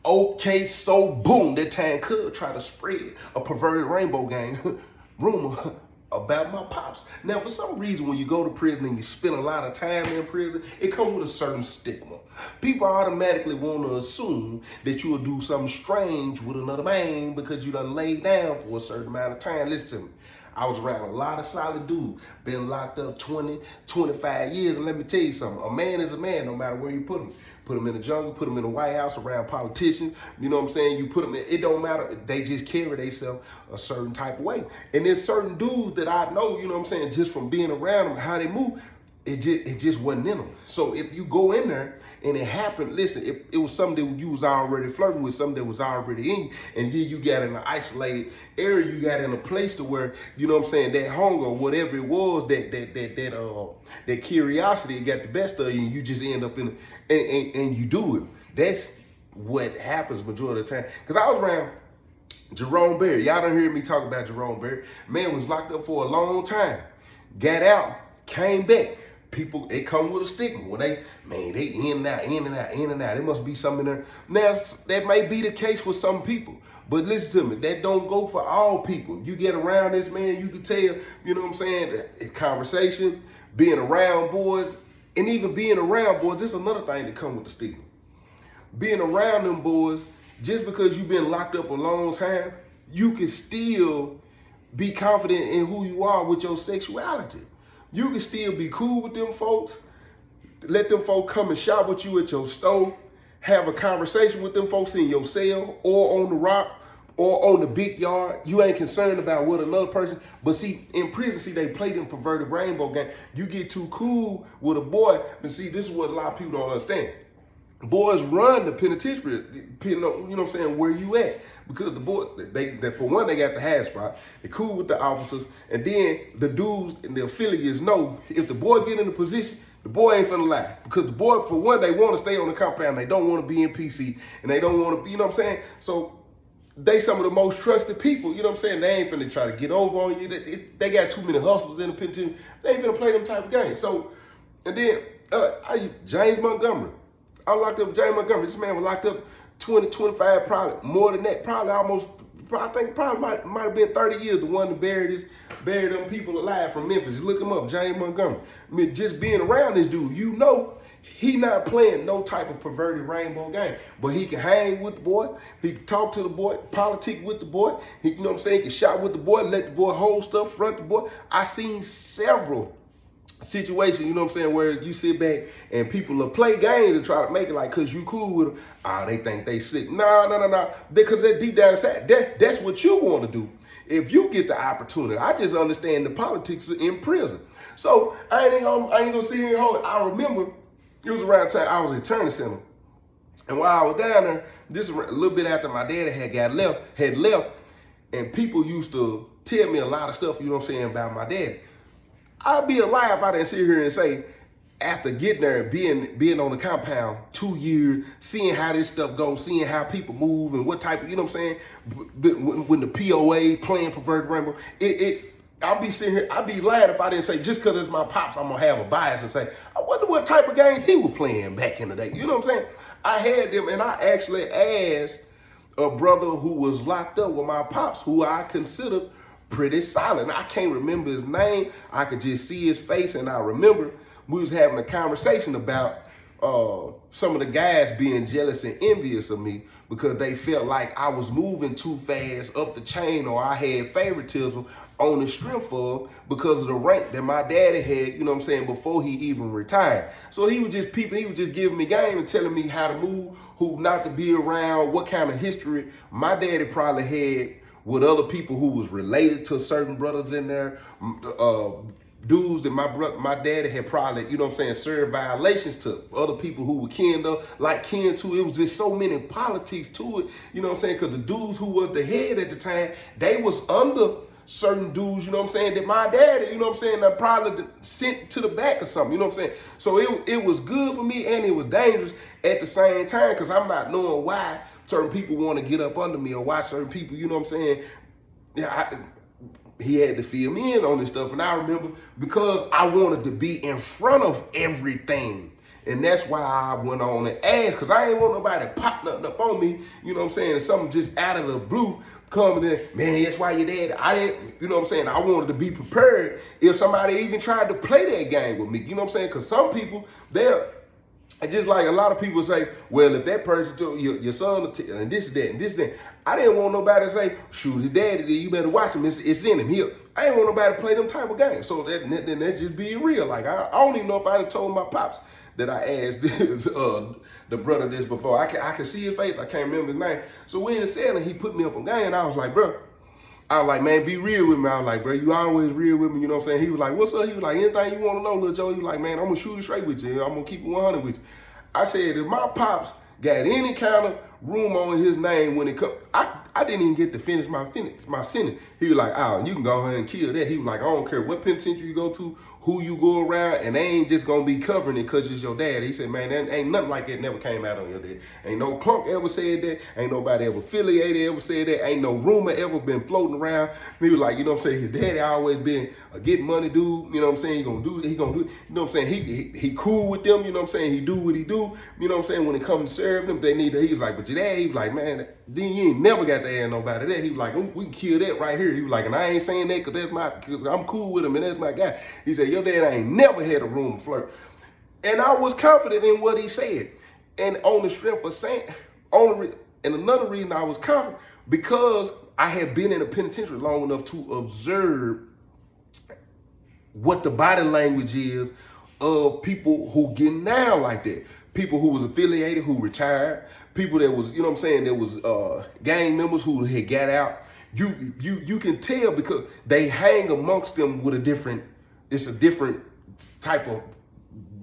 Okay, so boom, that time could try to spread a perverted rainbow gang rumor about my pops. Now, for some reason, when you go to prison and you spend a lot of time in prison, it comes with a certain stigma. People automatically want to assume that you will do something strange with another man because you done laid down for a certain amount of time. Listen to me. I was around a lot of solid dudes, been locked up 20, 25 years, and let me tell you something, a man is a man no matter where you put him. Put him in the jungle, put him in the White House around politicians, you know what I'm saying? You put them in, it don't matter, they just carry themselves a certain type of way. And there's certain dudes that I know, you know what I'm saying, just from being around them, how they move, it just wasn't in them. So if you go in there and it happened, listen, if it was something that you was already flirting with, something that was already in you, and then you got in an isolated area, you got in a place to where, you know what I'm saying, that hunger, whatever it was, that curiosity got the best of you, and you just end up in and you do it. That's what happens majority of the time. Because I was around Jerome Berry. Y'all done heard me talk about Jerome Berry. Man was locked up for a long time. Got out, came back. People, they come with a stigma. When they in and out, in and out, in and out. There must be something there. Now, that may be the case with some people. But listen to me, that don't go for all people. You get around this man, you can tell, you know what I'm saying, conversation, being around boys, and even being around boys, this is another thing that comes with the stigma. Being around them boys, just because you've been locked up a long time, you can still be confident in who you are with your sexuality. You can still be cool with them folks, let them folks come and shop with you at your store, have a conversation with them folks in your cell or on the rock or on the big yard. You ain't concerned about what another person, but see, in prison, see, they play them perverted rainbow game. You get too cool with a boy, and see, this is what a lot of people don't understand. Boys run the penitentiary, depending on, you know what I'm saying, where you at. Because the boy, they for one, they got the high spot. They're cool with the officers. And then the dudes and the affiliates know if the boy get in a position, the boy ain't finna lie. Because the boy, for one, they want to stay on the compound. They don't want to be in PC. And they don't want to be, you know what I'm saying? So they some of the most trusted people, you know what I'm saying? They ain't finna try to get over on you. They got too many hustlers in the penitentiary. They ain't finna play them type of games. So, and then, James Montgomery. I was locked up with James Montgomery. This man was locked up 20, 25, probably more than that. Probably might have been 30 years. The one that buried them people alive from Memphis. Look him up, James Montgomery. I mean, just being around this dude, you know, he not playing no type of perverted rainbow game. But he can hang with the boy. He can talk to the boy, politic with the boy. He, you know what I'm saying, he can shop with the boy, let the boy hold stuff, front the boy. I seen several situation, you know what I'm saying, where you sit back and people will play games and try to make it like, cause you cool with them, they think they slick. No. Because that deep down inside, that's what you want to do. If you get the opportunity, I just understand the politics in prison. So I ain't gonna sit here and hold it. I remember it was around time I was at Turner Center. And while I was down there, this a little bit after my daddy had left, and people used to tell me a lot of stuff, you know what I'm saying, about my daddy. I'd be a lie if I didn't sit here and say, after getting there and being on the compound 2 years, seeing how this stuff goes, seeing how people move and what type of, you know what I'm saying, when the POA playing perverted rainbow, I'll be sitting here, I'd be lying if I didn't say, just because it's my pops, I'm gonna have a bias and say, I wonder what type of games he was playing back in the day. You know what I'm saying? I had them, and I actually asked a brother who was locked up with my pops, who I considered pretty solid. I can't remember his name. I could just see his face, and I remember we was having a conversation about some of the guys being jealous and envious of me because they felt like I was moving too fast up the chain, or I had favoritism on the strength of because of the rank that my daddy had, you know what I'm saying, before he even retired. So he was just peeping, he was just giving me game and telling me how to move, who not to be around, what kind of history my daddy probably had with other people who was related to certain brothers in there, dudes that my daddy had probably, you know what I'm saying, served violations to other people who were kin to. It was just so many politics to it, you know what I'm saying, because the dudes who was the head at the time, they was under certain dudes, you know what I'm saying, that my daddy, you know what I'm saying, that probably sent to the back or something, you know what I'm saying. So it was good for me, and it was dangerous at the same time, because I'm not knowing why certain people want to get up under me, or why certain people, you know what I'm saying, he had to fill me in on this stuff. And I remember, because I wanted to be in front of everything, And that's why I went on and asked, because I ain't want nobody to pop nothing up on me, you know what I'm saying, and something just out of the blue coming in, man, that's why your dad, I didn't, you know what I'm saying, I wanted to be prepared if somebody even tried to play that game with me, you know what I'm saying, because some people, they're, just like a lot of people say, well, if that person told your son and this, that, and this, that, I didn't want nobody to say, shoot, his daddy, you better watch him. It's in him. I didn't want nobody to play them type of games. So that just being real. Like I don't even know if I done told my pops that I asked the brother this before. I can see his face. I can't remember his name. So we in the cell and he put me up on game. I was like, bro. I was like, man, be real with me. I was like, bro, you always real with me. You know what I'm saying? He was like, what's up? He was like, anything you want to know, little Joe? He was like, man, I'm going to shoot it straight with you. I'm going to keep it 100 with you. I said, if my pops got any kind of room on his name when it comes, I didn't even get to finish my sentence. He was like, oh, you can go ahead and kill that. He was like, I don't care what penitentiary you go to, who you go around, and they ain't just gonna be covering it because it's your dad. He said, man, there ain't nothing like that never came out on your dad. Ain't no punk ever said that. Ain't nobody ever affiliated ever said that. Ain't no rumor ever been floating around. He was like, you know what I'm saying? His daddy always been a get money dude. You know what I'm saying? He gonna do. You know what I'm saying? He cool with them. You know what I'm saying? He do what he do. You know what I'm saying? When it comes to serve them, they need. He was like, but your dad. He was like, man, then you ain't never got to ask nobody that. He was like, we can kill that right here. He was like, and I ain't saying that because I'm cool with him and that's my guy. He said, your dad ain't never had a room to flirt. And I was confident in what he said. And on the strength of saying, and another reason I was confident, because I had been in a penitentiary long enough to observe what the body language is of people who get down like that. People who was affiliated, who retired, people that was, you know what I'm saying, that was gang members who had got out. You can tell because they hang amongst them with it's a different type of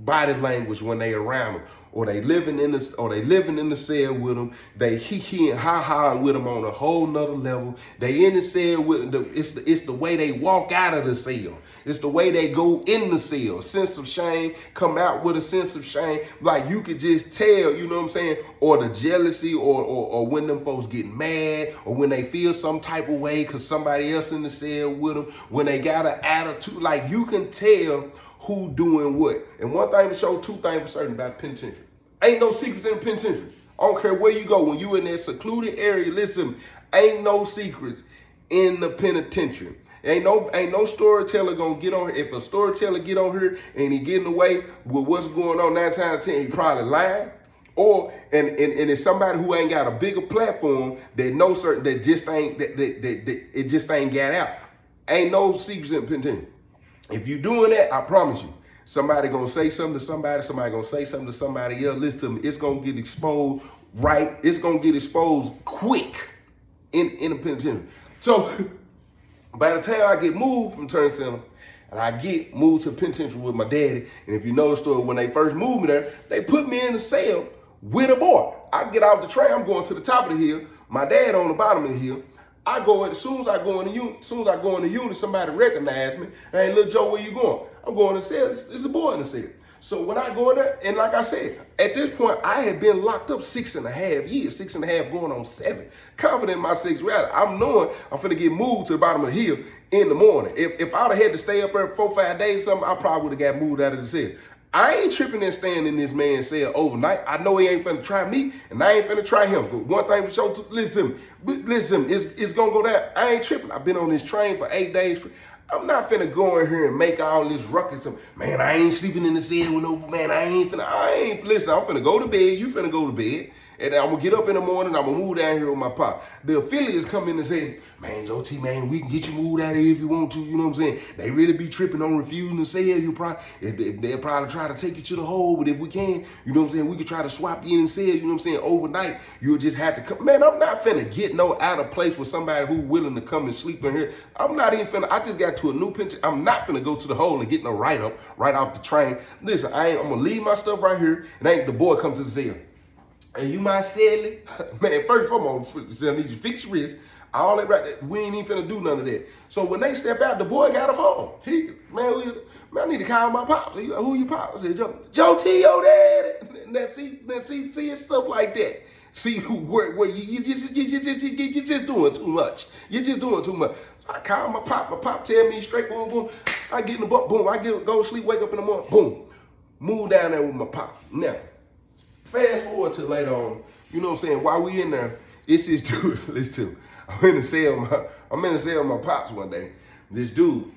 body language when they around them, or they living in the cell with them. They he and ha with them on a whole nother level. They in the cell with them. It's the way they walk out of the cell. It's the way they go in the cell. Sense of shame, come out with a sense of shame. Like you could just tell, you know what I'm saying? Or the jealousy, or when them folks get mad, or when they feel some type of way because somebody else in the cell with them. When they got an attitude, like you can tell who doing what. And one thing to show, two things for certain about the penitentiary. Ain't no secrets in the penitentiary. I don't care where you go. When you in that secluded area, listen, ain't no secrets in the penitentiary. Ain't no storyteller gonna get on here. If a storyteller get on here and he getting away with what's going on 9 times out of 10, he probably lying. Or and it's somebody who ain't got a bigger platform that know certain that just ain't that it just ain't got out. Ain't no secrets in the penitentiary. If you doing that, I promise you, somebody gonna say something to somebody gonna say something to somebody else. Listen to me, it's gonna get exposed right. It's gonna get exposed quick in the penitentiary. So by the time I get moved from Turn Center, and I get moved to the penitentiary with my daddy, and if you know the story, when they first moved me there, they put me in the cell with a boy. I get off the train, I'm going to the top of the hill. My dad on the bottom of the hill. I go as soon as I go in the unit, somebody recognize me. Hey, little Joe, where you going? I'm going to the cell. There's a boy in the cell. So when I go in there, and like I said, at this point, I had been locked up 6.5 years, 6.5 going on 7. Confident in my sexuality. I'm knowing I'm finna get moved to the bottom of the hill in the morning. If I'd have had to stay up there 4-5 days or something, I probably would have got moved out of the cell. I ain't tripping and staying in this man's cell overnight. I know he ain't finna try me, and I ain't finna try him. But one thing for sure, listen, it's gonna go down. I ain't tripping. I've been on this train for 8 days. I'm not finna go in here and make all this ruckus. Man, I ain't sleeping in the cell with no, man, listen, I'm finna go to bed. You finna go to bed. And I'm gonna get up in the morning, I'm gonna move down here with my pop. The affiliates come in and say, man, Joe T, man, we can get you moved out of here if you want to, you know what I'm saying? They really be tripping on refusing to sell. They'll probably try to take you to the hole, but if we can, you know what I'm saying, we could try to swap you in and sell, you know what I'm saying, overnight. You'll just have to come. Man, I'm not finna get no out of place with somebody who willing to come and sleep in here. I'm not even finna, I just got to a new pension. I'm not finna go to the hole and get no write-up right off the train. Listen, I'm gonna leave my stuff right here, and the boy comes to the cell. And you might sell it. Man, first and foremost, I need you to fix your wrist. All that right there. We ain't even finna do none of that. So when they step out, the boy got a phone. I need to call my pops. Who you pops? I said, Joe T, your daddy. And see, it's stuff like that. See where you just doing too much. You're just doing too much. So I call my pop. My pop tell me straight, boom, boom. I get in the book, boom. I go to sleep, wake up in the morning, boom. Moved down there with my pop. Now, fast forward to later on, you know what I'm saying? While we in there, it's this dude, listen to, I'm in the cell with my pops one day. This dude,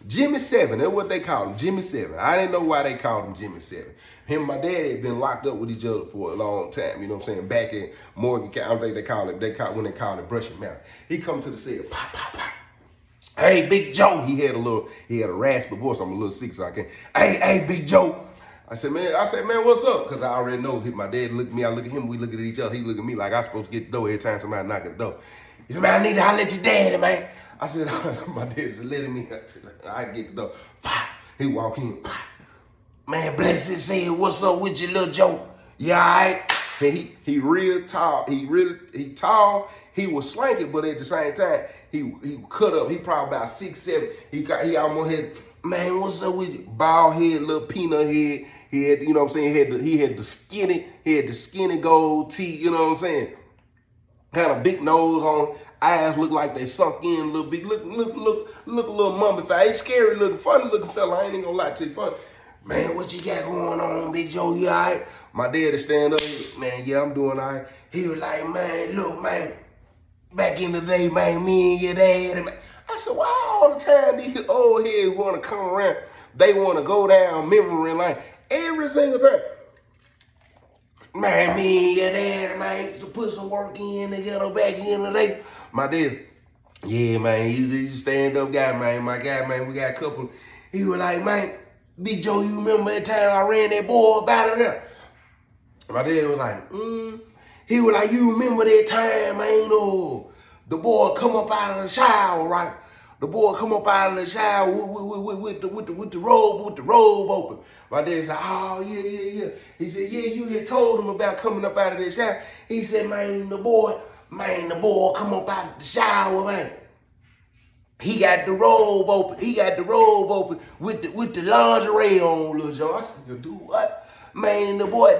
Jimmy Seven, that's what they call him, Jimmy Seven. I didn't know why they called him Jimmy Seven. Him and my dad had been locked up with each other for a long time, you know what I'm saying? Back in Morgan County, I don't think when they called it brushing mouth. He come to the cell, pop, pop, pop. Hey, Big Joe. He had a raspy voice. I'm a little sick, so I can't. Hey, Big Joe. I said, man, what's up? Because I already know my dad looked at me, I look at him, we look at each other. He look at me like I supposed to get the door every time somebody knock at the door. He said, man, I need to holler at your daddy, man. I said, my dad said, let me. I said, I get the door. He walk in. Man, bless his head. What's up with you, little Joe? You all right? And he real tall. He tall. He was slanky, but at the same time, he cut up. He probably about 6'7". He almost had, man, what's up with you? Bald head, little peanut head. He had, you know what I'm saying, he had the skinny gold teeth, you know what I'm saying? Had a big nose on, eyes look like they sunk in a little bit. Look a little mummified. Ain't scary looking, funny looking fella. I ain't even gonna lie to you, funny. Man, what you got going on, Big Joe? You all right? My daddy stand up, man, yeah, I'm doing all right. He was like, man, look, man, back in the day, man, me and your dad, man. I said, why all the time these old heads want to come around? They want to go down memory lane every single time. Man, me and your dad, man, used to put some work in together back in the day. My dad, yeah, man, he's a stand-up guy, man. My guy, man, we got a couple. He was like, man, Big Joe, you remember that time I ran that boy up out of there? My dad was like, He was like, you remember that time, man, the boy come up out of the shower, right? The boy come up out of the shower with the robe open. My dad said, oh, yeah. He said, yeah, you had told him about coming up out of the shower. He said, man, the boy come up out of the shower, man. He got the robe open with the lingerie on, little Joe. I said, you do what? Man, the boy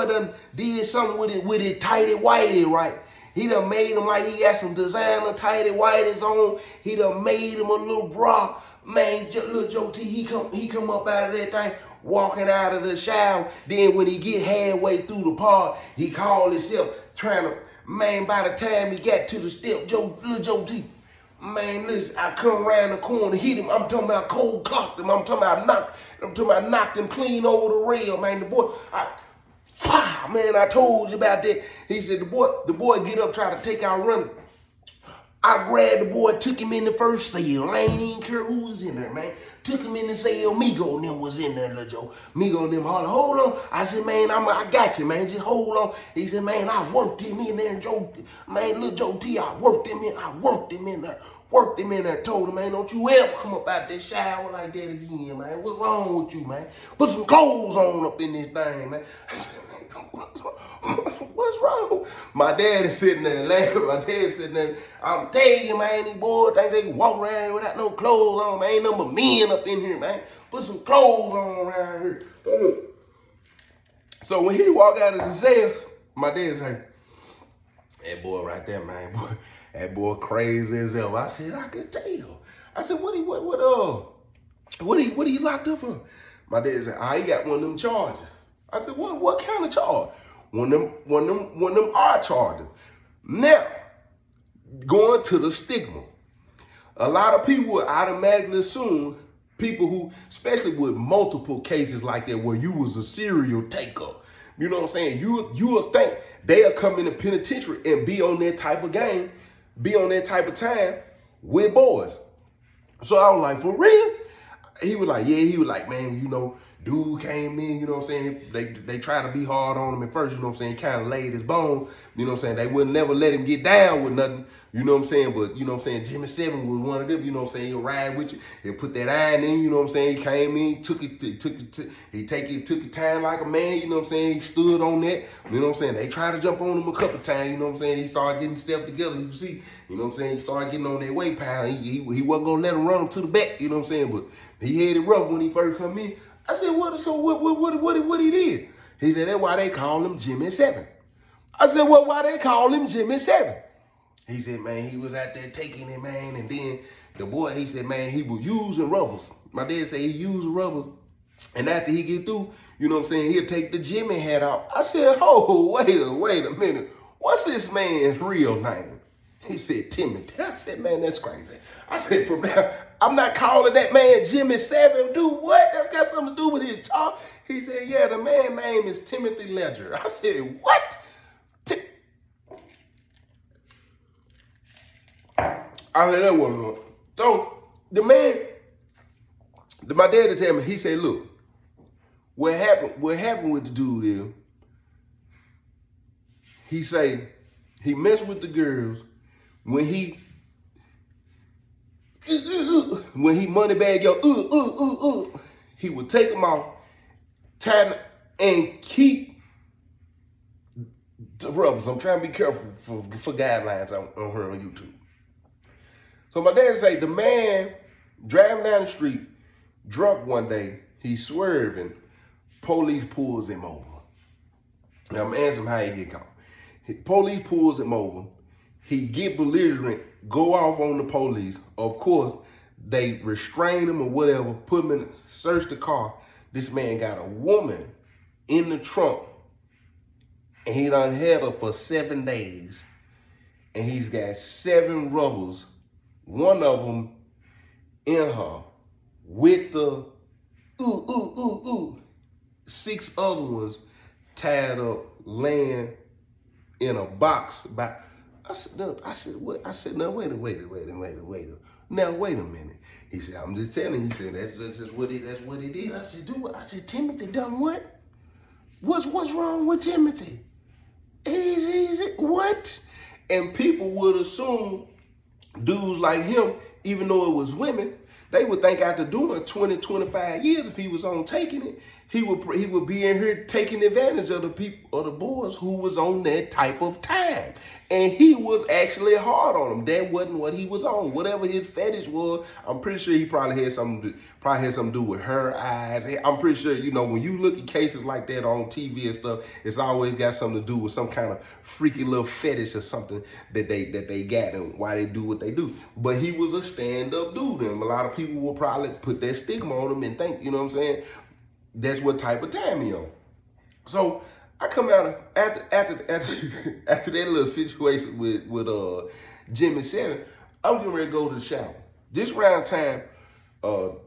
done did something with it tighty whitey, right? He done made him like he got some designer tighty whities on. He done made him a little bra. Man, little Joe T, he come up out of that thing, walking out of the shower. Then when he get halfway through the part, he called himself trying to, man, by the time he got to the step, little Joe T, man, listen, I come around the corner, hit him. I'm talking about cold clocked him. I'm talking about knocked him clean over the rail, man. The boy, man, I told you about that. He said the boy get up, try to take out running. I grabbed the boy, took him in the first cell. I ain't even care who was in there, man. Took him in the cell. Migo and them was in there, little Joe. Migo and them hollered, hold on. I said, man, I got you, man. Just hold on. He said, man, I worked him in there, Joe. Man, little Joe T, I worked him in there. Told him, man, don't you ever come up out that shower like that again, man. What's wrong with you, man? Put some clothes on up in this thing, man. I said, man, what's wrong? My dad is sitting there laughing. My dad sitting there. I'm telling you, man, these boys think they can walk around without no clothes on, man. Ain't number men up in here, man. Put some clothes on around here. So when he walk out of the cell, my dad's like, that boy right there, man, boy. That boy crazy as hell. I said, I could tell. I said, what he locked up for? My dad said, he got one of them charges. I said, what kind of charge? One of them are charges. Now, going to the stigma. A lot of people would automatically assume people who, especially with multiple cases like that, where you was a serial taker. You know what I'm saying? You will think they'll come in the penitentiary and be on that type of game, be on that type of time with boys. So I was like, for real? He was like, yeah. He was like, man, you know, dude came in, you know what I'm saying? They tried to be hard on him at first, you know what I'm saying? Kind of laid his bone, you know what I'm saying? They wouldn't never let him get down with nothing, you know what I'm saying? But, you know what I'm saying? Jimmy Seven was one of them, you know what I'm saying? He'll ride with you. He'll put that iron in, you know what I'm saying? He came in, took it time like a man, you know what I'm saying? He stood on that, you know what I'm saying? They tried to jump on him a couple times, you know what I'm saying? He started getting stuff together, you see, you know what I'm saying? He started getting on that weight pile. He wasn't going to let him run him to the back, you know what I'm saying? But he had it rough when he first come in. I said, what he did? He said, that's why they call him Jimmy Seven. I said, well, why they call him Jimmy Seven? He said, man, he was out there taking it, man. And then the boy, he said, man, he was using rubbers. My dad said he used rubbers And after he get through, you know what I'm saying, he'll take the Jimmy hat off. I said, oh, wait a minute. What's this man's real name? He said, Timothy. I said, man, that's crazy. I said, from now, I'm not calling that man Jimmy Savage. Do what? That's got something to do with his talk. He said, yeah, the man's name is Timothy Ledger. I said, what? I said, that wasn't. So the man, my daddy tell me, he said, look, what happened with the dude is, he say, he messed with the girls when he money bag yo, he would take them off, tie them, and keep the rubbers. I'm trying to be careful for guidelines on her on YouTube. So my dad say the man driving down the street, drunk one day, he's swerving, police pulls him over. Now I'm asking him how he get caught. Police pulls him over. He get belligerent, go off on the police. Of course, they restrain him or whatever, put him in, search the car. This man got a woman in the trunk, and he done had her for 7 days. And he's got 7 rubbers, one of them in her, with the 6 other ones tied up, laying in a box. I said, no, what? I said, no, wait a minute. Now, wait a minute. He said, I'm just telling you. He said, that's what he did. I said, do what? I said, Timothy done what? What's wrong with Timothy? Easy, what? And people would assume dudes like him, even though it was women, they would think after doing 20, 25 years, if he was on taking it, he would be in here taking advantage of the people, of the boys who was on that type of time. And he was actually hard on them. That wasn't what he was on. Whatever his fetish was, I'm pretty sure he probably had something to do with her eyes. I'm pretty sure, you know, when you look at cases like that on TV and stuff, it's always got something to do with some kind of freaky little fetish or something that they got and why they do what they do. But he was a stand-up dude, and a lot of people will probably put that stigma on him and think, you know what I'm saying, that's what type of time he on. So I come out after that little situation with Jimmy Savage, I'm getting ready to go to the shower. This round time, I was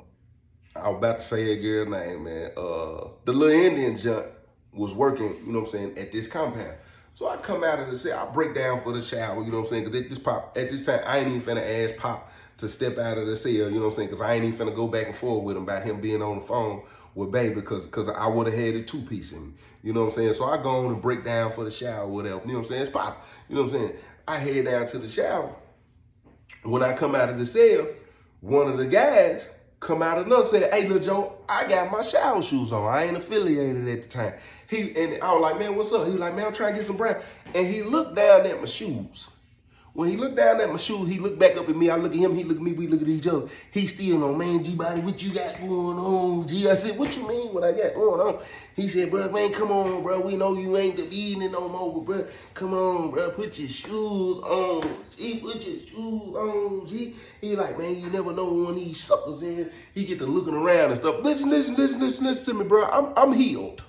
about to say a girl name, man. The little Indian junk was working, you know what I'm saying, at this compound. So I come out of the cell, I break down for the shower, you know what I'm saying, because at this time, I ain't even finna ask Pop to step out of the cell, you know what I'm saying, because I ain't even finna go back and forth with him about him being on the phone with baby, because I would have had a 2-piece in me, you know what I'm saying. So I go on and break down for the shower, whatever, you know what I'm saying, it's Pop, you know what I'm saying. I head down to the shower. When I come out of the cell, one of the guys come out of another say, hey, Lil Joe, I got my shower shoes on. I ain't affiliated at the time. And I was like, man, what's up? He was like, man, I'm trying to get some brown. And he looked down at my shoes. When he looked down at my shoes, he looked back up at me. I look at him, he look at me, we look at each other. He still on, man, G-Body, what you got going on, G? I said, what you mean what I got going on? He said, bro, man, come on, bro. We know you ain't the evening no more, but bro, come on, bro, put your shoes on, G, put your shoes on, G. He like, man, you never know when these suckers in. He get to looking around and stuff. Listen to me, bro. I'm healed.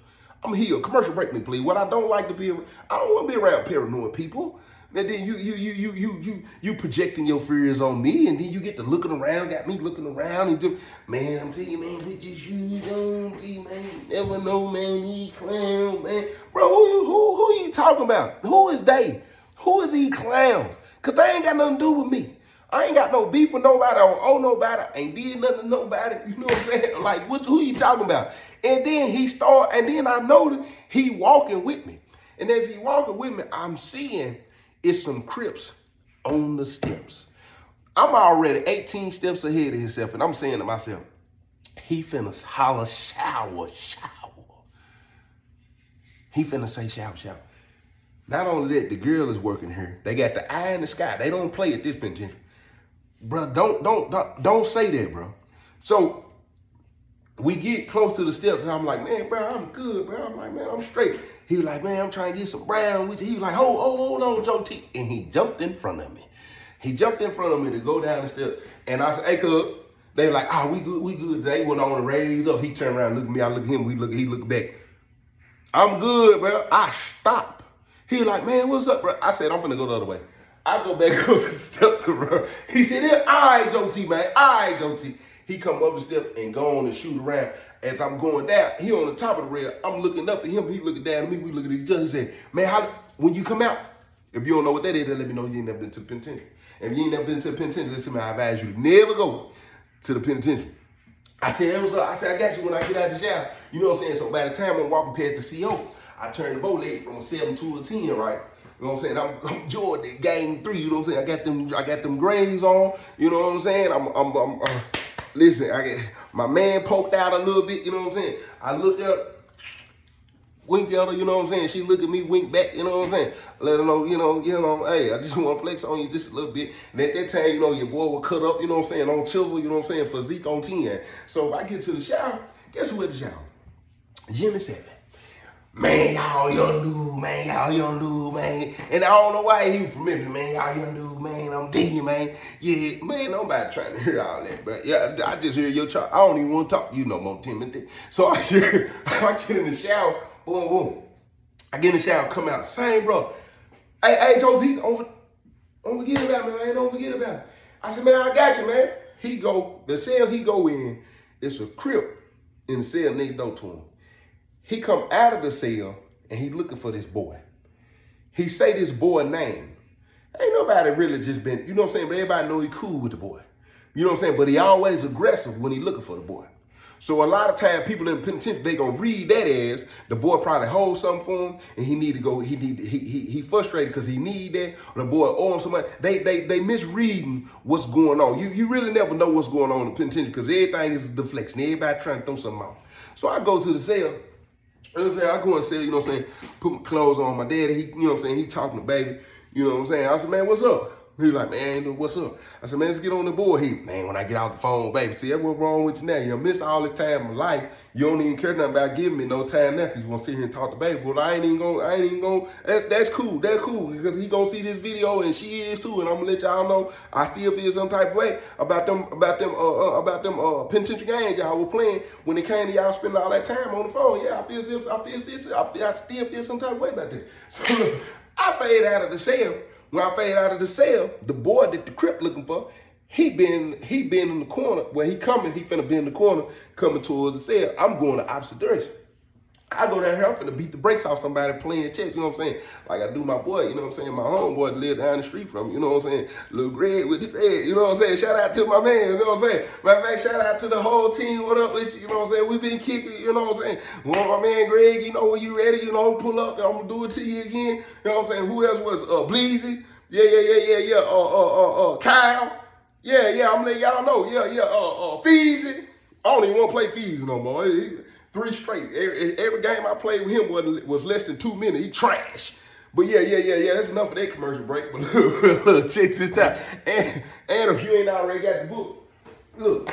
I'm healed. Commercial break me, please. What I don't like to be, I don't want to be around paranoid people. And then you projecting your fears on me, and then you get to looking around, got me looking around, and just, man, I'm telling you, man, put your shoes on, G, man, you never know, man, these clowns, man. Bro, who you talking about? Who is they? Who is these clowns? Because they ain't got nothing to do with me. I ain't got no beef with nobody, I don't owe nobody, ain't did nothing to nobody, you know what I'm saying? Like, who you talking about? And then I know that he walking with me. And as he walking with me, I'm seeing it's some Crips on the steps. I'm already 18 steps ahead of himself, and I'm saying to myself, he finna holler, shower. He finna say shower. Not only that, the girl is working here. They got the eye in the sky. They don't play at this penitentiary. Bro, don't say that, bro. So we get close to the steps, and I'm like, man, bro, I'm good, bro. I'm like, man, I'm straight. He was like, man, I'm trying to get some brown with you. He was like, hold on, Joe T. And he jumped in front of me. He jumped in front of me to go down the steps. And I said, hey, cuz, They like, oh, we good. They went on and raised up. He turned around, looked at me, I look at him, he looked back. I'm good, bro. I stop. He was like, man, what's up, bro? I said, I'm gonna go the other way. I go back up to the step to bro. He said, yeah, all right, Joe T, man. All right, Joe T. He come up the step and go on and shoot around. As I'm going down, he on the top of the rail. I'm looking up at him. He looking down at me. We looking at each other. He said, man, when you come out, if you don't know what that is, then let me know you ain't never been to the penitentiary. And if you ain't never been to the penitentiary, listen to me, I advise you to never go to the penitentiary. I said, what's up? I said, I got you when I get out of the shower. You know what I'm saying? So by the time I'm walking past the CO, I turned the bow leg from a 7 to a 10, right? You know what I'm saying? I'm Jordan, game 3. You know what I'm saying? I got them grays on. You know what I'm saying? Listen, my man poked out a little bit. You know what I'm saying? I looked up, wink at her. You know what I'm saying? She looked at me, wink back. You know what I'm saying? Let her know, you know, hey, I just want to flex on you just a little bit. And at that time, you know, your boy would cut up. You know what I'm saying? On chisel. You know what I'm saying? Physique on 10. So if I get to the shower, guess who at the shower? Jimmy Savage. Man, y'all young dude, man. Y'all young dude, man. And I don't know why he was from Memphis, man. Y'all young dude, man. I'm digging, man. Yeah, man, nobody trying to hear all that, bro. Yeah, I just hear your talk. I don't even want to talk to you no more, Timothy. So I get in the shower, boom, boom. I get in the shower, come out, same bro. Hey, Joe Z, don't forget about me, man. Don't forget about me. I said, man, I got you, man. The cell he go in, it's a crib in the cell next door to him. He come out of the cell and he looking for this boy. He say this boy name. Ain't nobody really just been, you know what I'm saying? But everybody know he cool with the boy. You know what I'm saying? But he always aggressive when he looking for the boy. So a lot of time people in the penitentiary, they gonna read that as the boy probably hold something for him and he frustrated because he need that, or the boy owe him somebody. They misreading what's going on. You really never know what's going on in the penitentiary because everything is a deflection. Everybody trying to throw something out. So I go to the cell. You know what I'm saying? I go and say, you know what I'm saying, put my clothes on. My daddy, you know what I'm saying, he talking to baby. You know what I'm saying? I said, man, what's up? He was like, man, what's up? I said, man, let's get on the board. Man, when I get out the phone, baby, see, that's what's wrong with you now. You missed all this time in life. You don't even care nothing about giving me no time now because you want to sit here and talk to baby. Well, I ain't even going, that's cool. That's cool because he going to see this video and she is too. And I'm going to let y'all know I still feel some type of way about them penitentiary games y'all were playing when it came to y'all spending all that time on the phone. Yeah, I still feel some type of way about that. So I fade out of the cell. When I fade out of the cell, the boy that the Crip looking for, he been in the corner. Where he finna be in the corner coming towards the cell. I'm going the opposite direction. I go down here, I'm finna beat the brakes off somebody playing chess, you know what I'm saying? Like I do my boy, you know what I'm saying? My homeboy that live down the street from me, you know what I'm saying? Lil Greg with the dread, you know what I'm saying? Shout out to my man, you know what I'm saying? Matter of fact, shout out to the whole team, what up with you, you know what I'm saying? We been kicking, you know what I'm saying? Well, my man Greg, you know, when you ready, you know, pull up, I'm gonna do it to you again, you know what I'm saying? Who else was, Bleezy? Yeah, Kyle. Yeah, I'm letting y'all know, Feezy. I don't even want to play Feezy no more. 3 straight. Every game I played with him was less than 2 minutes. He trash. But yeah. That's enough of that commercial break. But look, check this out. And if you ain't already got the book, look,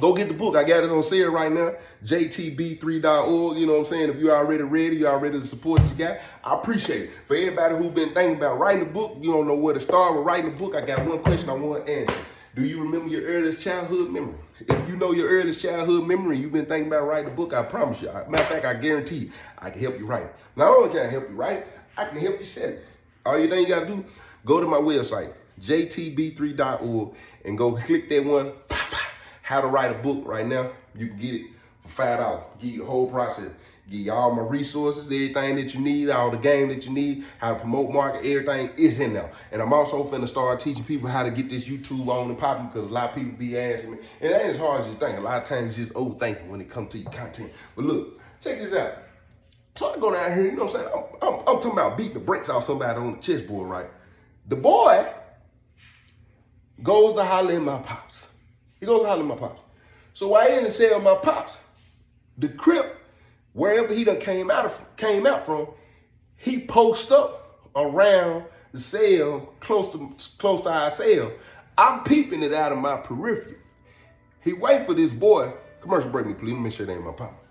go get the book. I got it on sale right now. JTB3.org. You know what I'm saying? If you already ready, you already the support that you got, I appreciate it. For everybody who been thinking about writing a book, you don't know where to start with writing a book, I got one question I want to answer. Do you remember your earliest childhood memory? If you know your earliest childhood memory, you've been thinking about writing a book, I promise you. Matter of fact, I guarantee you, I can help you write it. Not only can I help you write it, I can help you sell it. All you think you got to do, go to my website, jtb3.org, and go click that one, how to write a book right now. You can get it for $5. Give you the whole process. Give you all my resources, everything that you need, all the game that you need, how to promote, market, everything is in there. And I'm also finna start teaching people how to get this YouTube on and popping because a lot of people be asking me. And it ain't as hard as you think. A lot of times it's just overthinking when it comes to your content. But look, check this out. So I go down here, you know what I'm saying? I'm talking about beating the brakes off somebody on the chessboard, right? The boy goes to holler at my pops. He goes to holler at my pops. So while he in the cell, my pops, the Crip, wherever he done came out from, he posts up around the cell, close to our cell. I'm peeping it out of my periphery. He wait for this boy. Commercial break me, please. Let me make sure they ain't my pop.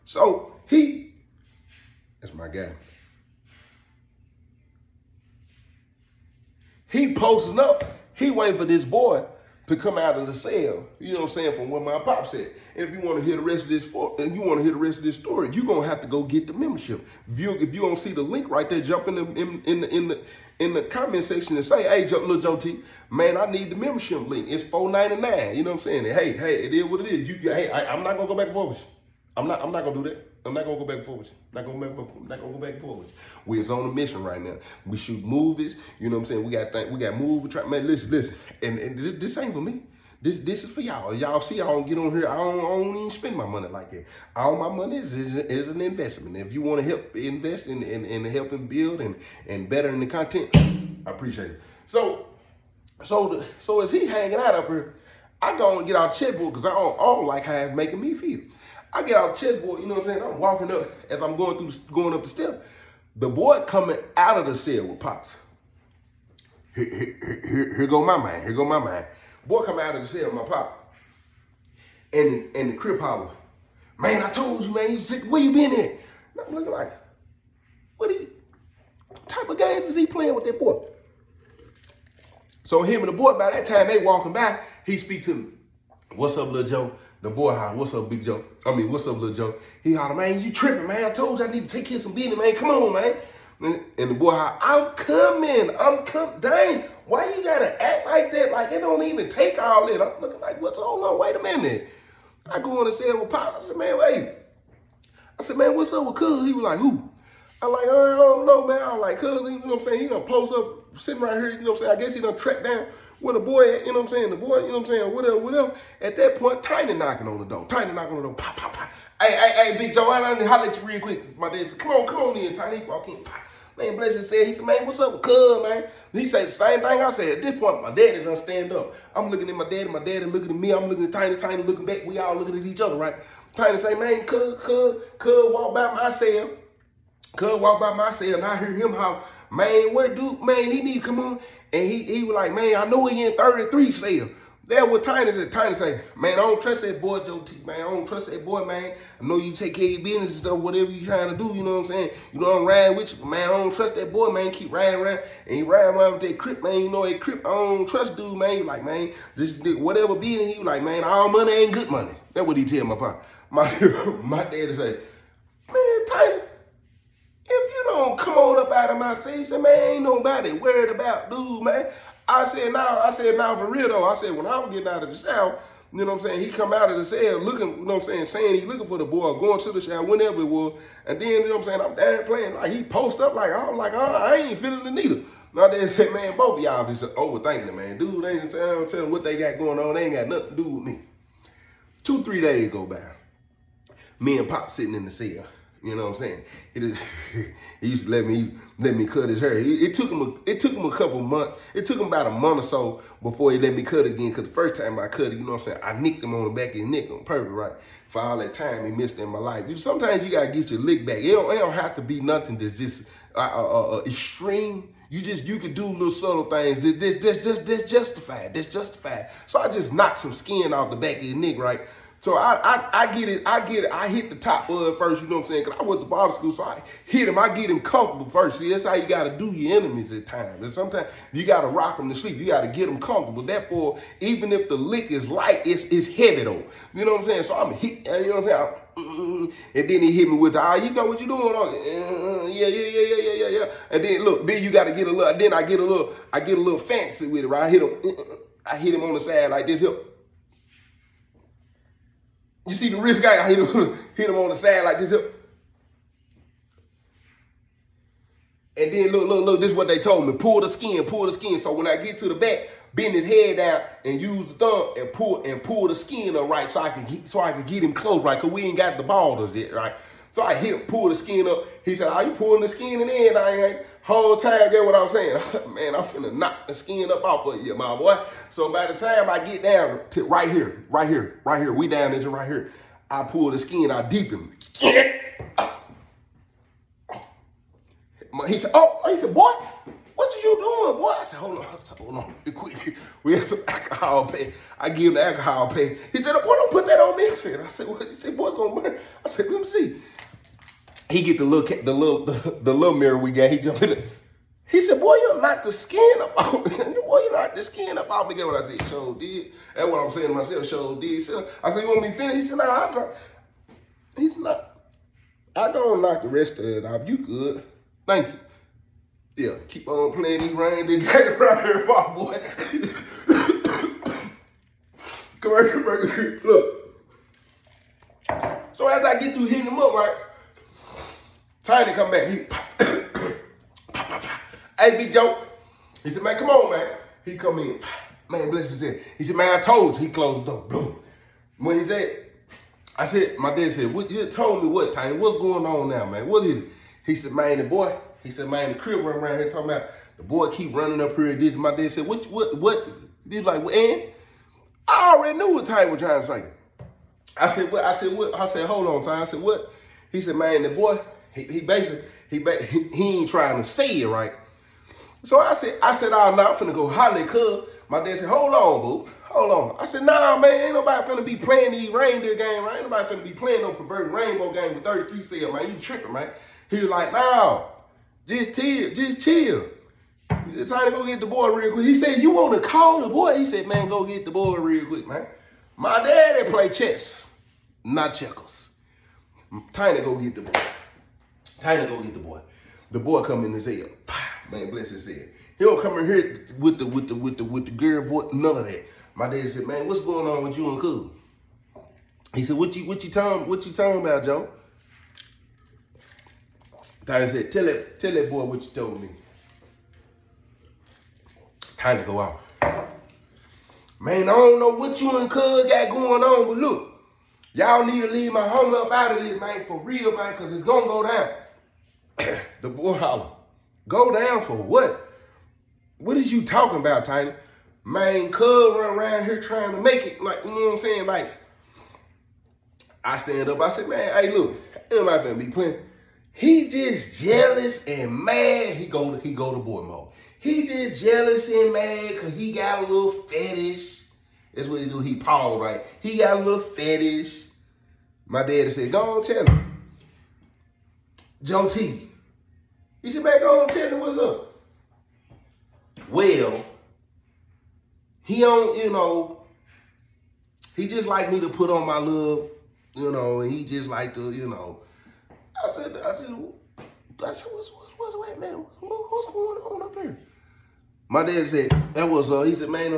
So that's my guy. posting up, he waiting for this boy to come out of the cell, you know what I'm saying, from what my pop said. If you want to hear the rest of this story, you're gonna have to go get the membership. If you don't see the link right there, jump in the comment section and say, hey, little Joe T, man, I need the membership link. It's $4.99. You know what I'm saying? Hey, it is what it is. I'm not gonna go back and forth with you. I'm not gonna do that. I'm not gonna go back and forth with you. Not gonna go back and forth with you. We're on a mission right now. We shoot movies. You know what I'm saying? We got movies. Man, listen. And this ain't for me. This is for y'all. Y'all see, I don't get on here. I don't even spend my money like that. All my money is an investment. If you want to help invest in helping build and better in the content, I appreciate it. So as he hanging out up here, I go and get our checkbook because I don't like how it's making me feel. I get out chessboard, you know what I'm saying? I'm walking up as I'm going up the steps. The boy coming out of the cell with Pops. Here go my man. Here go my man. Boy coming out of the cell with my pop. And the crib holler, man, I told you, man, you sick. Where you been at? And I'm looking like, what type of games is he playing with that boy? So him and the boy, by that time they walking by, he speak to me. What's up, little Joe? The boy holler, what's up, big Joe? What's up, little Joe? He holler, man, you tripping, man. I told you I need to take care of some business, man. Come on, man. And the boy holler, I'm coming. Dang, why you gotta act like that? Like it don't even take all that. I'm looking like, what's going on? Wait a minute. I go in and say with Pop, I said, man, wait. I said, man, what's up with Cuz? He was like, who? I'm like, I don't know, man. I was like, Cuz, you know what I'm saying? He done post up, sitting right here, you know what I'm saying? I guess he done tracked down where the boy at, you know what I'm saying? The boy, you know what I'm saying? Whatever. At that point, Tiny knocking on the door. Pop, pop, pop. Hey, Big Joe, I done holler at you real quick. My dad said, come on in, Tiny. He walk in. Man, bless his said, he said, man, what's up with Cuz, man? He said the same thing I said. At this point, my daddy done stand up. I'm looking at my daddy looking at me. I'm looking at Tiny looking back. We all looking at each other, right? Tiny say, man, Cuz walk by my cell. And I hear him holler, man, where dude, man, he need to come on. And he was like, man, I know he in 33 cell. That's what Tiny said. Tiny say, man, I don't trust that boy, Joe T, man. I don't trust that boy, man. I know you take care of your business and stuff, whatever you trying to do, you know what I'm saying? You know I'm riding with you, but man, I don't trust that boy, man. Keep riding around. And he riding around with that crip, man. You know that crip, I don't trust dude, man. You like, man, just whatever business, he like, man, all money ain't good money. That's what he tell my pop. My daddy say, man, Tiny, if you don't come on up out of my seat, he said, man, ain't nobody worried about dude, man. I said, now for real though. I said, when I was getting out of the shower, you know what I'm saying, he come out of the cell looking, you know what I'm saying he looking for the boy, going to the shower, whenever it was. And then, you know what I'm saying, I'm down playing, like he post up like, I ain't feeling the needle. My dad said, man, both of y'all just overthinking it, man. Dude, they ain't telling them what they got going on. They ain't got nothing to do with me. 2-3 days go by. Me and Pop sitting in the cell. You know what I'm saying? He used to let me cut his hair. It took him a couple months. It took him about a month or so before he let me cut again. Cause the first time I cut it, you know what I'm saying, I nicked him on the back of his neck on purpose, right? For all that time he missed in my life. Sometimes you gotta get your lick back. It don't have to be nothing that's just extreme. You could do little subtle things that's justified. So I just knocked some skin off the back of his neck, right? So I get it. I hit the top bud first, you know what I'm saying? Because I went to barber school, so I hit him. I get him comfortable first. See, that's how you got to do your enemies at times. And sometimes you got to rock them to sleep. You got to get them comfortable. Therefore, even if the lick is light, it's heavy though. You know what I'm saying? So I'm hit, you know what I'm saying? And then he hit me with the, you know what you doing? Yeah. And then look, then you got to get a little, then I get a little fancy with it, right? I hit him on the side like this here. You see the wrist guy, I hit him on the side like this. And then look, this is what they told me. Pull the skin. So when I get to the back, bend his head down and use the thumb and pull the skin up right so I can get him close, right? Cause we ain't got the balders yet, right? So I hit him, pull the skin up. He said, are you pulling the skin in the end? I ain't. Whole time, get what I'm saying? Man, I'm finna knock the skin up off of you, my boy. So by the time I get down to right here, we down into right here, I pull the skin, I deepen. He said, boy, what you doing, boy? I said, hold on, be quick. We had some alcohol pay. I give him the alcohol pay. He said, boy, don't put that on me. I said, what? He said, boy, it's gonna burn. I said, let me see. He get the little mirror we got. He jump in it. He said, boy, you knocked the skin up off me. Boy, you knocked the skin up off me. Get what I said? Sure did. That's what I'm saying to myself. Sure did. I said, you want me to finish? He said, nah, he's not. I don't knock the rest of it off. You good. Thank you. Yeah, keep on playing these rain. They got it right here, my boy. Commercial. Look. So after I get through hitting him up, right? Tiny come back. He hey, Big Joe. He said, man, come on, man. He come in. Man, bless his head. He said, man, I told you. He closed the door. Boom. When he said, I said, my dad said, what you told me what, Tiny? What's going on now, man? What is it? He said, man, the boy. He said, man, the crib run around here talking about the boy keep running up here and this. My dad said, what? He's like, and I already knew what Tiny was trying to say. I said, what? I said, hold on, Tiny. I said, what? He said, man, the boy, he basically, he ain't trying to say it right. So I said, oh, no, I'm finna go holler, cuz. My dad said, hold on, boo. Hold on. I said, nah, man, ain't nobody finna be playing these reindeer games, right? Ain't nobody finna be playing no perverted rainbow game with 33 cell, man. You tripping, man. He was like, nah, just chill. Trying to go get the boy real quick. He said, you want to call the boy? He said, man, go get the boy real quick, man. My daddy play chess, not checkers. Tiny go get the boy. Tiny go get the boy. The boy come in his cell. Man, bless his head. He don't come in here with the girl voice, none of that. My daddy said, man, what's going on with you and Cool? He said, what you talking about, Joe? Tiny said, tell that boy what you told me. Tiny go out. Man, I don't know what you and Cuz got going on, but look, y'all need to leave my homie up out of this, man, for real, man, because it's going to go down. The boy holler, go down for what? What is you talking about, Tiny? Man, Cuz run around here trying to make it, like, you know what I'm saying? Like, I stand up, I said, man, hey, look, everybody finna be playing. He just jealous and mad. He go to boy mode. He just jealous and mad because he got a little fetish. That's what he do. He paused, right? He got a little fetish. My daddy said, go on, tell him. Joe T. He said, man, go on, tell him what's up. Well, he don't, you know, he just like me to put on my little, you know, and he just like to, you know. I said, what's wait, man, what's going on up here? My dad said, he said, man,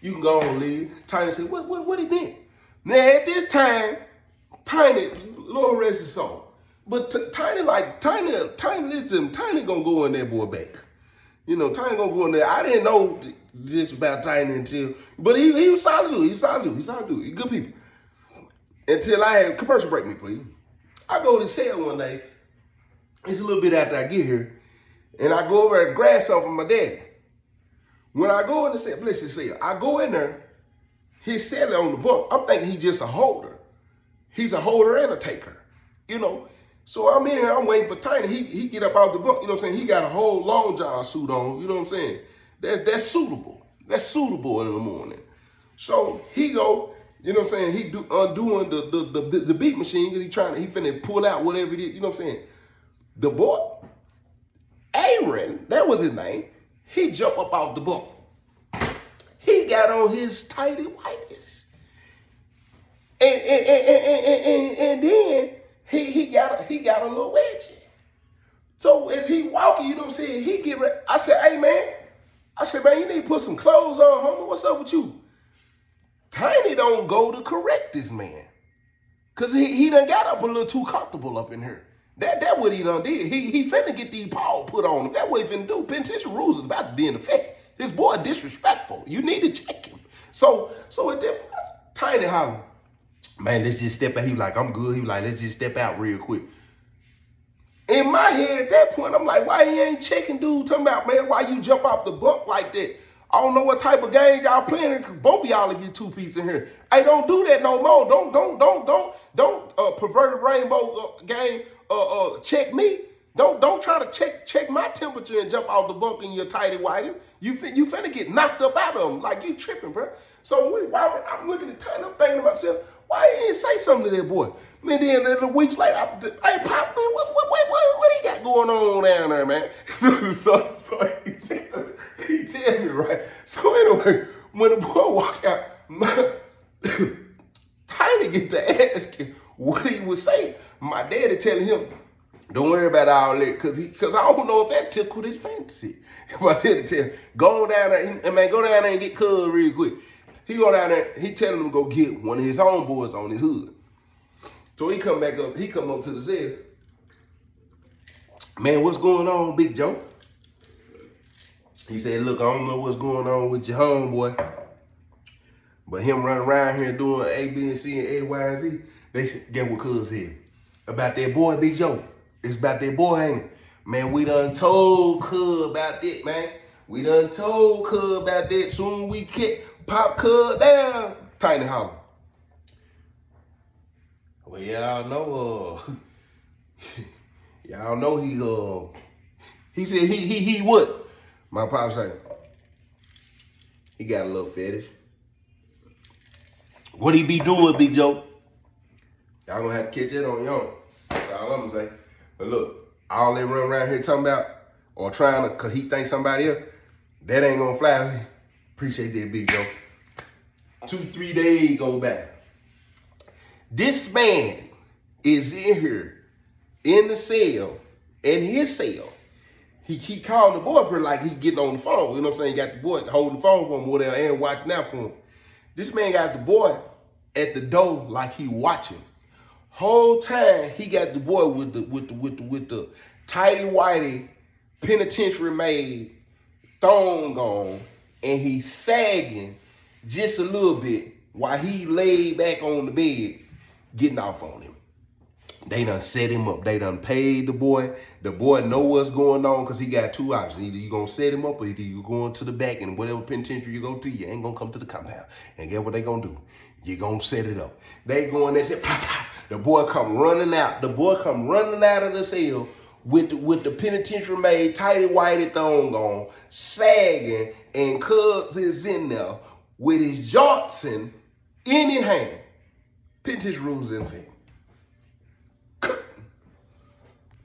you can go on and leave. Tiny said, what he meant? Now, at this time, Tiny, Lord rest his soul. But Tiny listen, Tiny gonna go in that boy back. You know, Tiny gonna go in there. I didn't know this about Tiny until, but he was solid dude. He's solid dude. He's good people. Until I had, commercial break me, please. I go to sale one day. It's a little bit after I get here. And I go over and grab something from my daddy. When I go in the sale, bless his sale, I go in there, he's selling on the bunk. I'm thinking he's just a holder. He's a holder and a taker, you know. So I'm in here, I'm waiting for Tiny. He get up out the bunk, you know what I'm saying? He got a whole long john suit on, you know what I'm saying? That's suitable. That's suitable in the morning. So he go, you know what I'm saying? He undoing the beat machine because he finna pull out whatever it is, you know what I'm saying? The boy, Aaron, that was his name. He jumped up out the bunk. He got on his tighty whities. And then he got a little wedgie. So as he walking, you know what I'm saying, he get ready. I said, hey man, you need to put some clothes on, homie. What's up with you? Tiny don't go to correct this man. Cause he done got up a little too comfortable up in here. That what he done did. He finna get these paws put on him. That what he finna do. Penitentiary rules is about to be in effect. This boy disrespectful. You need to check him. So it did. Tiny holler, man, let's just step out. He was like, I'm good. He was like, let's just step out real quick. In my head at that point, I'm like, why he ain't checking dude? Talking about, man, why you jump off the bunk like that? I don't know what type of games y'all playing. Both of y'all will get two pieces in here. Hey, don't do that no more. Don't perverted rainbow game. Check me. Don't try to check my temperature and jump off the bunk in your tighty whitey. You finna get knocked up out of them like you tripping, bro. So we walking. I'm looking at Tiny. I'm thinking to myself, why he ain't say something to that boy? And then a week later, hey, Pop, man, what he got? got going on down there, man? So he tell me, right? So anyway, when the boy walk out, Tiny get to asking what he was saying. My daddy telling him, don't worry about all that, cause I don't know if that tickled his fancy. My daddy tell him, go down there and get cuz real quick. He go down there, he telling him to go get one of his homeboys on his hood. So he come up to the cell. Man, what's going on, Big Joe? He said, look, I don't know what's going on with your homeboy, but him running around here doing A, B, and C, and A, Y, and Z, they get what cuz said. About that boy, Big Joe. It's about that boy, ain't it? Man, we done told cuz about that, man. We done told cuz about that. Soon we pop cuz down. Tiny holler. Well, y'all know, y'all know he said he what? My pop said, he got a little fetish. What he be doing, Big Joe? Y'all gonna have to catch that on your own. That's all I'm gonna say. But look, all they run around here talking about or trying to, cause he thinks somebody else, that ain't gonna fly. Appreciate that, Big Joe. 2-3 days go by. This man is in here, in the cell, in his cell. He keep calling the boy pretty like he getting on the phone. You know what I'm saying? He got the boy holding the phone for him, whatever, and watching out for him. This man got the boy at the door like he watching. Whole time he got the boy with the tighty whitey penitentiary made thong on, and he's sagging just a little bit while he laid back on the bed getting off on him. They done set him up. They done paid the boy. The boy know what's going on because he got two options. Either you gonna set him up or either you going to the back, and whatever penitentiary you go to, you ain't gonna come to the compound. And guess what they gonna do? You gonna set it up. They going there, the boy come running out. The boy come running out of the cell with the penitentiary made tighty whitey thong on, sagging, and cuz is in there with his Johnson in his hand. Penitentiary rules in effect.